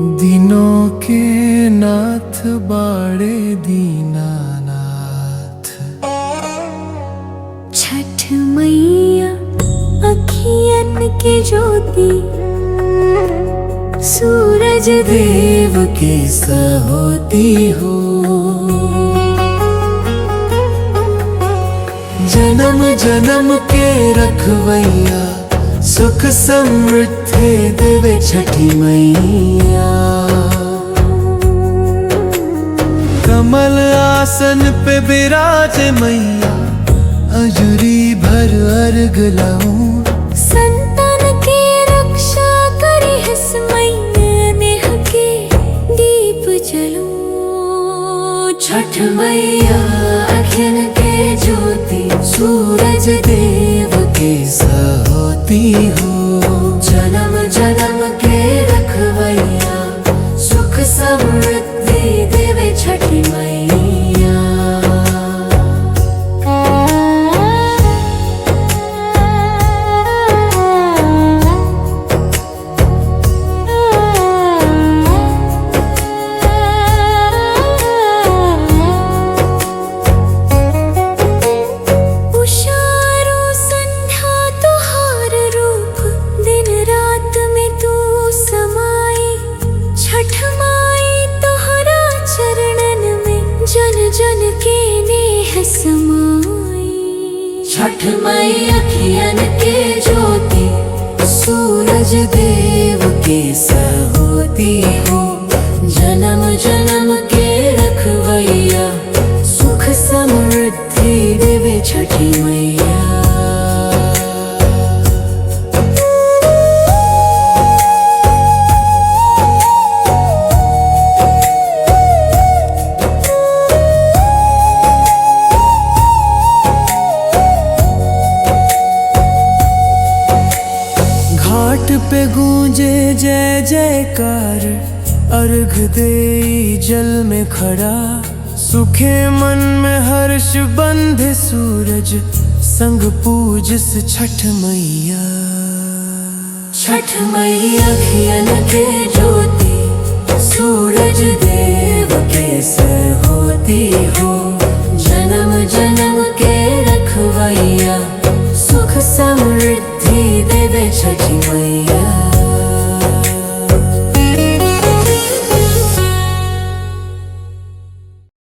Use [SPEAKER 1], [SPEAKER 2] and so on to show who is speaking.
[SPEAKER 1] दिनों के नाथ बाड़े दीनानाथ।
[SPEAKER 2] छठ मैया अखियन के ज्योति, सूरज
[SPEAKER 1] देव की सहोती हो। जन्म जन्म के रखवैया, सुख समृद्धि देवे छठी मैया। कमल आसन पे विराज मैया, अजूरी भर अर्घ लाऊं।
[SPEAKER 2] संतान की रक्षा करी हस मैया, नेह के दीप जलूं।
[SPEAKER 1] छठ मैया अखियन के ज्योति, सूरज देव के सहोती हो। जन्म जन्म के रखवैया, सुख समृद्धि देवे छठी मैया।
[SPEAKER 2] जन के नेह समाई।
[SPEAKER 1] छठ मैया अखियन के ज्योति, सूरज देव के सहोती हो। जन्म जन्म के रखवैया, सुख समृद्धि देवे छठी मैया। घाट पे गूंजे जय जयकार, अर्घ दे जल में खड़ा। सुखे मन में हर्ष बंधे सूरज, संग पूजस छठ मैया। छठ मैया अखियन के ज्योति,